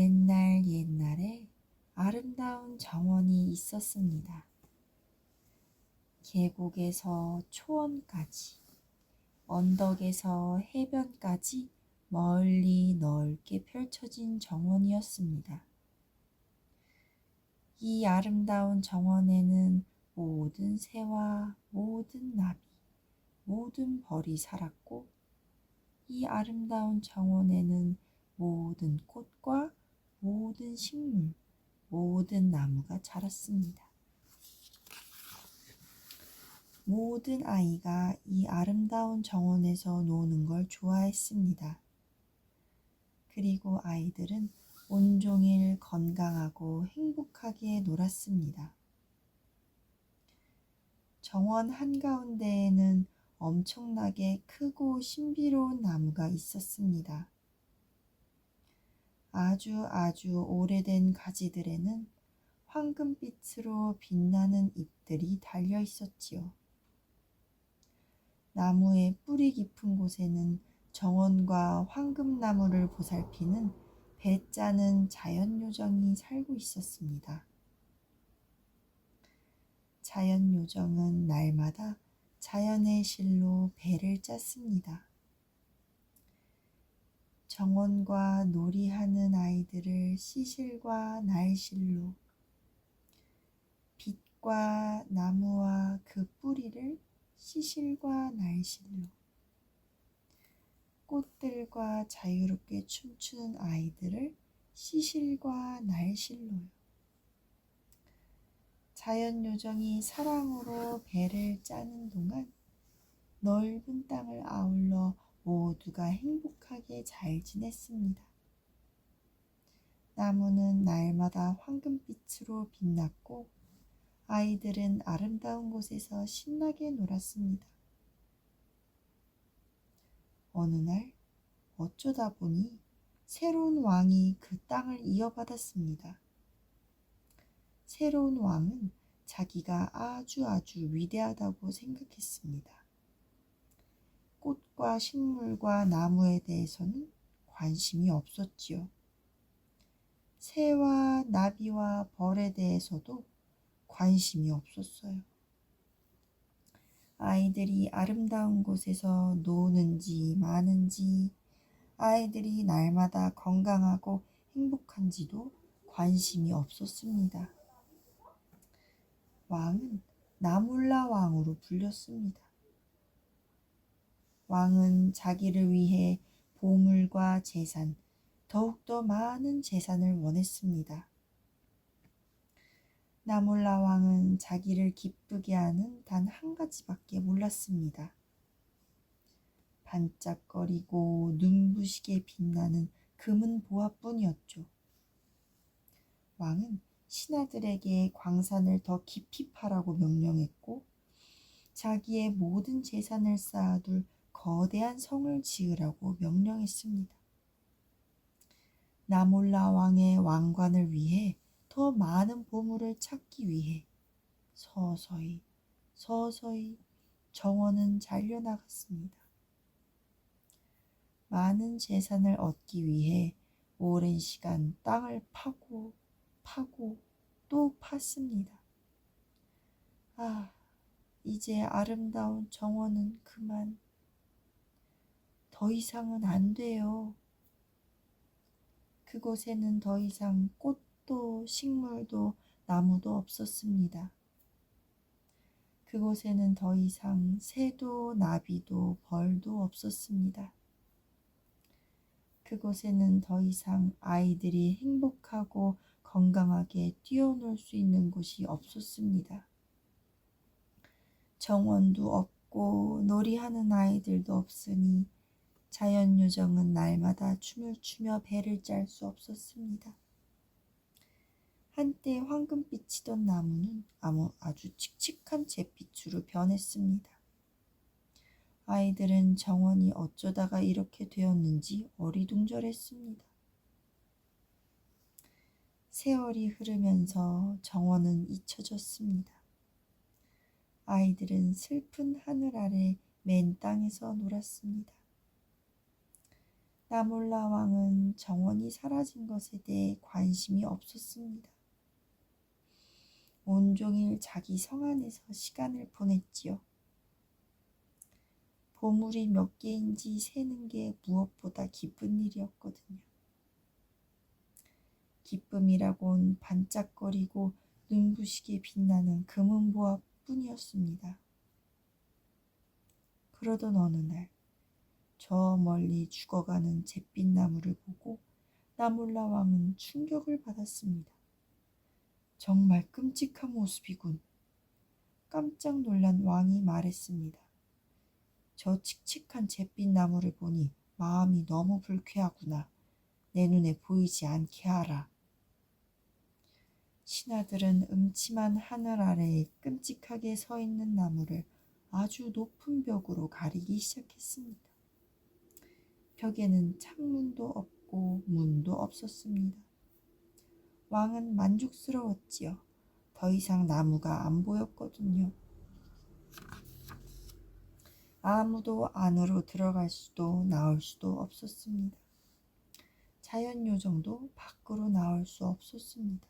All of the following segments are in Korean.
옛날 옛날에 아름다운 정원이 있었습니다. 계곡에서 초원까지, 언덕에서 해변까지 멀리 넓게 펼쳐진 정원이었습니다. 이 아름다운 정원에는 모든 새와 모든 나비, 모든 벌이 살았고, 이 아름다운 정원에는 모든 꽃과 모든 식물, 모든 나무가 자랐습니다. 모든 아이가 이 아름다운 정원에서 노는 걸 좋아했습니다. 그리고 아이들은 온종일 건강하고 행복하게 놀았습니다. 정원 한가운데에는 엄청나게 크고 신비로운 나무가 있었습니다. 아주 오래된 가지들에는 황금빛으로 빛나는 잎들이 달려 있었지요. 나무의 뿌리 깊은 곳에는 정원과 황금나무를 보살피는 배짜는 자연요정이 살고 있었습니다. 자연요정은 날마다 자연의 실로 배를 짰습니다. 정원과 놀이하는 아이들을 시실과 날실로, 빛과 나무와 그 뿌리를 시실과 날실로, 꽃들과 자유롭게 춤추는 아이들을 시실과 날실로요. 자연요정이 사랑으로 배를 짜는 동안 넓은 땅을 아울러 모두가 행복하게 잘 지냈습니다. 나무는 날마다 황금빛으로 빛났고 아이들은 아름다운 곳에서 신나게 놀았습니다. 어느 날 어쩌다 보니 새로운 왕이 그 땅을 이어받았습니다. 새로운 왕은 자기가 아주 위대하다고 생각했습니다. 꽃과 식물과 나무에 대해서는 관심이 없었지요. 새와 나비와 벌에 대해서도 관심이 없었어요. 아이들이 아름다운 곳에서 노는지 마는지, 아이들이 날마다 건강하고 행복한지도 관심이 없었습니다. 왕은 나몰라 왕으로 불렸습니다. 왕은 자기를 위해 보물과 재산, 더욱더 많은 재산을 원했습니다. 나몰라 왕은 자기를 기쁘게 하는 단 한 가지밖에 몰랐습니다. 반짝거리고 눈부시게 빛나는 금은 보화뿐이었죠. 왕은 신하들에게 광산을 더 깊이 파라고 명령했고 자기의 모든 재산을 쌓아둘 거대한 성을 지으라고 명령했습니다. 나몰라 왕의 왕관을 위해 더 많은 보물을 찾기 위해 서서히 정원은 잘려나갔습니다. 많은 재산을 얻기 위해 오랜 시간 땅을 파고 또 팠습니다. 이제 아름다운 정원은 그만. 더 이상은 안 돼요. 그곳에는 더 이상 꽃도 식물도 나무도 없었습니다. 그곳에는 더 이상 새도 나비도 벌도 없었습니다. 그곳에는 더 이상 아이들이 행복하고 건강하게 뛰어놀 수 있는 곳이 없었습니다. 정원도 없고 놀이하는 아이들도 없으니 자연요정은 날마다 춤을 추며 배를 짤 수 없었습니다. 한때 황금빛이던 나무는 아주 칙칙한 잿빛으로 변했습니다. 아이들은 정원이 어쩌다가 이렇게 되었는지 어리둥절했습니다. 세월이 흐르면서 정원은 잊혀졌습니다. 아이들은 슬픈 하늘 아래 맨 땅에서 놀았습니다. 나몰라 왕은 정원이 사라진 것에 대해 관심이 없었습니다. 온종일 자기 성 안에서 시간을 보냈지요. 보물이 몇 개인지 세는 게 무엇보다 기쁜 일이었거든요. 기쁨이라곤 반짝거리고 눈부시게 빛나는 금은보화 뿐이었습니다. 그러던 어느 날, 저 멀리 죽어가는 잿빛 나무를 보고 나몰라 왕은 충격을 받았습니다. 정말 끔찍한 모습이군. 깜짝 놀란 왕이 말했습니다. 저 칙칙한 잿빛 나무를 보니 마음이 너무 불쾌하구나. 내 눈에 보이지 않게 하라. 신하들은 음침한 하늘 아래에 끔찍하게 서 있는 나무를 아주 높은 벽으로 가리기 시작했습니다. 벽에는 창문도 없고 문도 없었습니다. 왕은 만족스러웠지요. 더 이상 나무가 안 보였거든요. 아무도 안으로 들어갈 수도 나올 수도 없었습니다. 자연 요정도 밖으로 나올 수 없었습니다.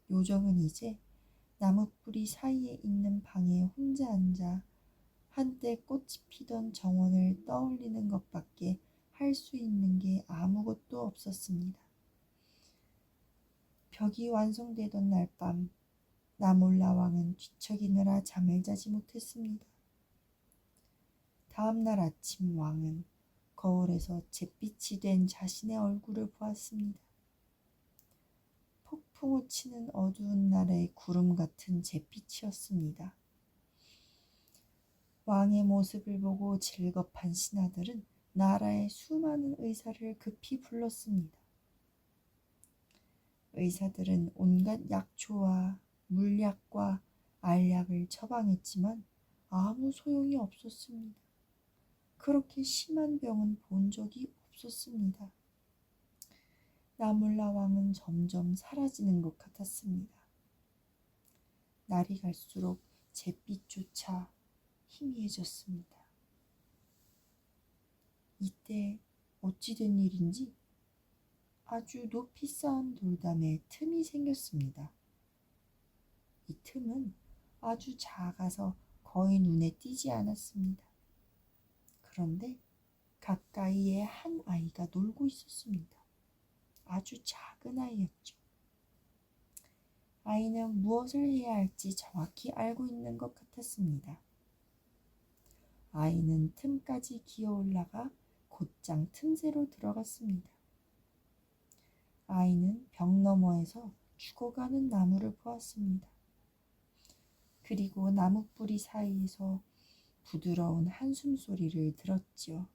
요정은 이제 나무뿌리 사이에 있는 방에 혼자 앉아 한때 꽃이 피던 정원을 떠올리는 것밖에 할 수 있는 게 아무것도 없었습니다. 벽이 완성되던 날 밤, 나몰라 왕은 뒤척이느라 잠을 자지 못했습니다. 다음 날 아침 왕은 거울에서 잿빛이 된 자신의 얼굴을 보았습니다. 폭풍우 치는 어두운 날의 구름 같은 잿빛이었습니다. 왕의 모습을 보고 질겁한 신하들은 나라의 수많은 의사를 급히 불렀습니다. 의사들은 온갖 약초와 물약과 알약을 처방했지만 아무 소용이 없었습니다. 그렇게 심한 병은 본 적이 없었습니다. 나몰라 왕은 점점 사라지는 것 같았습니다. 날이 갈수록 잿빛조차 희미해졌습니다. 이때 어찌 된 일인지 아주 높이 쌓은 돌담에 틈이 생겼습니다. 이 틈은 아주 작아서 거의 눈에 띄지 않았습니다. 그런데 가까이에 한 아이가 놀고 있었습니다. 아주 작은 아이였죠. 아이는 무엇을 해야 할지 정확히 알고 있는 것 같았습니다. 아이는 틈까지 기어 올라가 곧장 틈새로 들어갔습니다. 아이는 벽 너머에서 죽어가는 나무를 보았습니다. 그리고 나무뿌리 사이에서 부드러운 한숨 소리를 들었지요.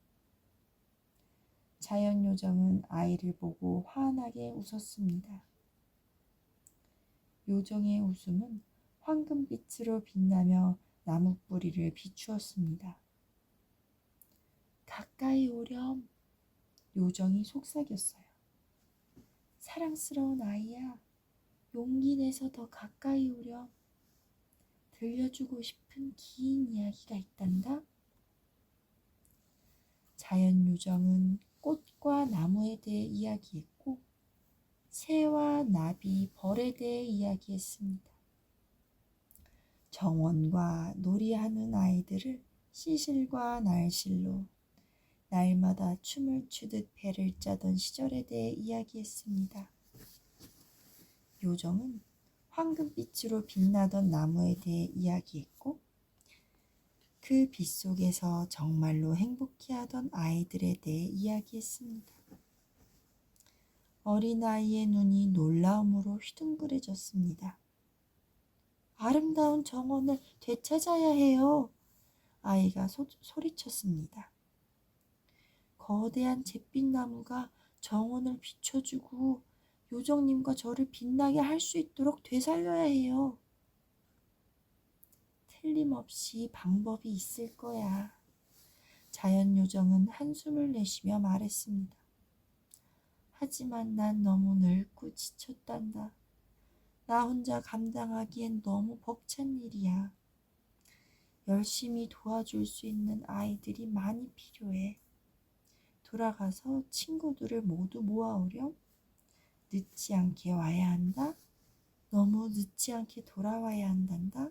자연 요정은 아이를 보고 환하게 웃었습니다. 요정의 웃음은 황금빛으로 빛나며 나무뿌리를 비추었습니다. 가까이 오렴. 요정이 속삭였어요. 사랑스러운 아이야, 용기 내서 더 가까이 오렴. 들려주고 싶은 긴 이야기가 있단다. 자연 요정은 꽃과 나무에 대해 이야기했고 새와 나비, 벌에 대해 이야기했습니다. 정원과 놀이하는 아이들을 시실과 날실로 날마다 춤을 추듯 배를 짜던 시절에 대해 이야기했습니다. 요정은 황금빛으로 빛나던 나무에 대해 이야기했고 그 빛 속에서 정말로 행복해하던 아이들에 대해 이야기했습니다. 어린아이의 눈이 놀라움으로 휘둥그레졌습니다. 아름다운 정원을 되찾아야 해요. 아이가 소리쳤습니다. 거대한 잿빛나무가 정원을 비춰주고 요정님과 저를 빛나게 할 수 있도록 되살려야 해요. 틀림없이 방법이 있을 거야. 자연 요정은 한숨을 내쉬며 말했습니다. 하지만 난 너무 늙고 지쳤단다. 나 혼자 감당하기엔 너무 벅찬 일이야. 열심히 도와줄 수 있는 아이들이 많이 필요해. 돌아가서 친구들을 모두 모아오렴. 늦지 않게 와야 한다. 너무 늦지 않게 돌아와야 한단다.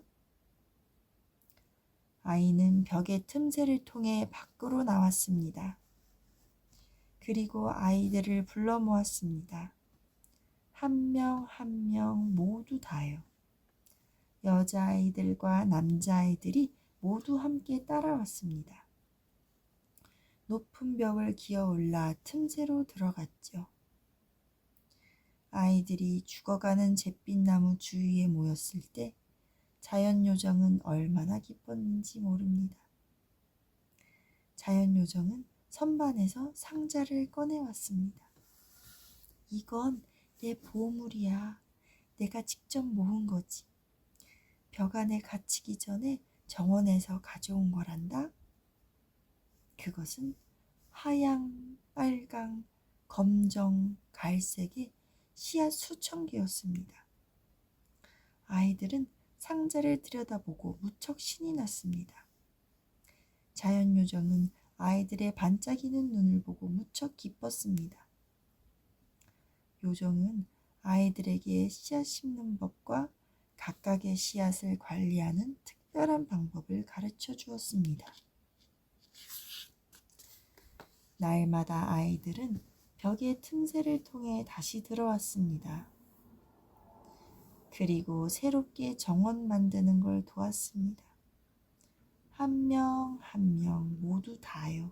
아이는 벽의 틈새를 통해 밖으로 나왔습니다. 그리고 아이들을 불러 모았습니다. 한 명 한 명 모두 다요. 여자아이들과 남자아이들이 모두 함께 따라왔습니다. 높은 벽을 기어 올라 틈새로 들어갔죠. 아이들이 죽어가는 잿빛나무 주위에 모였을 때 자연요정은 얼마나 기뻤는지 모릅니다. 자연요정은 선반에서 상자를 꺼내왔습니다. 이건 내 보물이야. 내가 직접 모은 거지. 벽 안에 갇히기 전에 정원에서 가져온 거란다. 그것은 하양, 빨강, 검정, 갈색의 씨앗 수천 개였습니다. 아이들은 상자를 들여다보고 무척 신이 났습니다. 자연요정은 아이들의 반짝이는 눈을 보고 무척 기뻤습니다. 요정은 아이들에게 씨앗 심는 법과 각각의 씨앗을 관리하는 특별한 방법을 가르쳐 주었습니다. 날마다 아이들은 벽의 틈새를 통해 다시 들어왔습니다. 그리고 새롭게 정원 만드는 걸 도왔습니다. 한 명 한 명 모두 다요.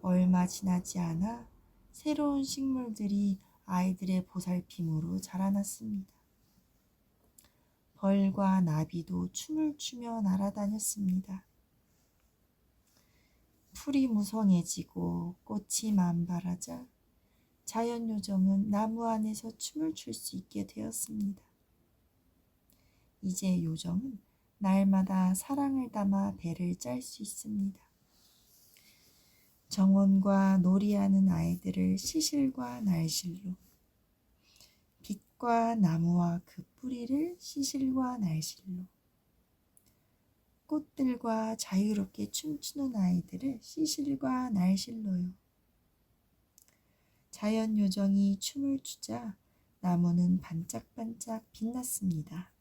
얼마 지나지 않아 새로운 식물들이 아이들의 보살핌으로 자라났습니다. 벌과 나비도 춤을 추며 날아다녔습니다. 풀이 무성해지고 꽃이 만발하자 자연요정은 나무 안에서 춤을 출 수 있게 되었습니다. 이제 요정은 날마다 사랑을 담아 배를 짤 수 있습니다. 정원과 놀이하는 아이들을 시실과 날실로, 빛과 나무와 그 뿌리를 시실과 날실로, 꽃들과 자유롭게 춤추는 아이들을 시실과 날실로요. 자연요정이 춤을 추자 나무는 반짝반짝 빛났습니다.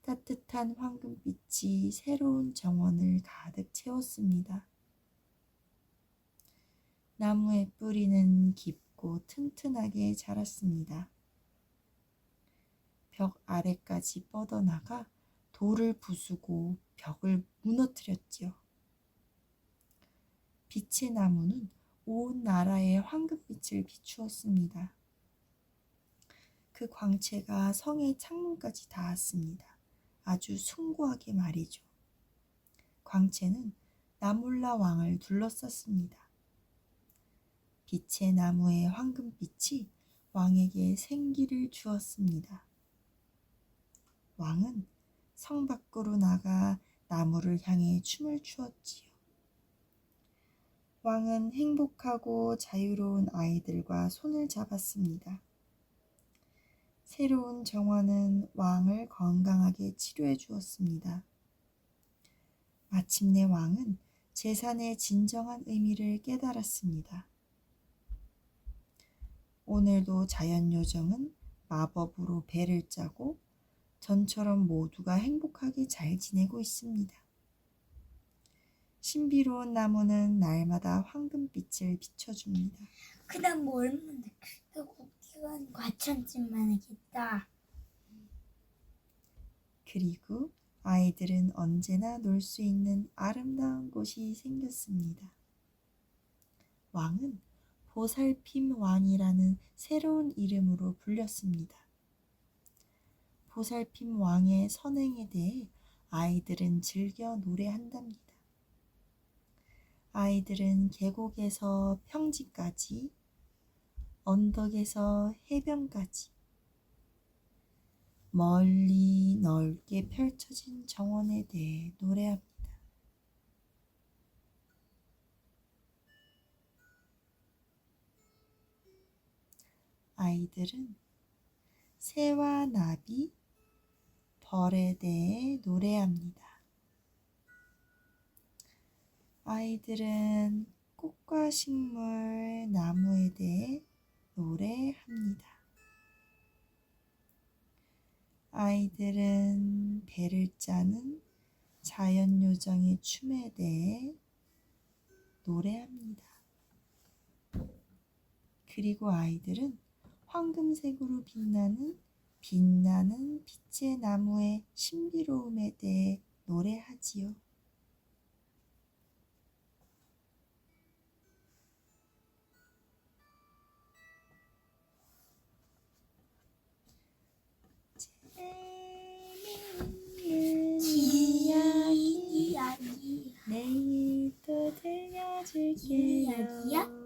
따뜻한 황금빛이 새로운 정원을 가득 채웠습니다. 나무의 뿌리는 깊고 튼튼하게 자랐습니다. 벽 아래까지 뻗어나가 돌을 부수고 벽을 무너뜨렸지요. 빛의 나무는 온 나라에 황금빛을 비추었습니다. 그 광채가 성의 창문까지 닿았습니다. 아주 숭고하게 말이죠. 광채는 나몰라 왕을 둘러쌌습니다. 빛의 나무의 황금빛이 왕에게 생기를 주었습니다. 왕은 성 밖으로 나가 나무를 향해 춤을 추었지요. 왕은 행복하고 자유로운 아이들과 손을 잡았습니다. 새로운 정원은 왕을 건강하게 치료해 주었습니다. 마침내 왕은 재산의 진정한 의미를 깨달았습니다. 오늘도 자연요정은 마법으로 배를 짜고 전처럼 모두가 행복하게 잘 지내고 있습니다. 신비로운 나무는 날마다 황금빛을 비춰줍니다. 그 나무 얼마나 크고 기간 과천쯤만 하겠다. 그리고 아이들은 언제나 놀 수 있는 아름다운 곳이 생겼습니다. 왕은 보살핌 왕이라는 새로운 이름으로 불렸습니다. 보살핌 왕의 선행에 대해 아이들은 즐겨 노래한답니다. 아이들은 계곡에서 평지까지, 언덕에서 해변까지, 멀리 넓게 펼쳐진 정원에 대해 노래합니다. 아이들은 새와 나비, 벌에 대해 노래합니다. 아이들은 꽃과 식물, 나무에 대해 노래합니다. 아이들은 배를 짜는 자연요정의 춤에 대해 노래합니다. 그리고 아이들은 황금색으로 빛나는 빛의 나무의 신비로움에 대해 노래하지요. 재미있는 이야기 이야기. 내일 또 들려줄게요. 이야기야?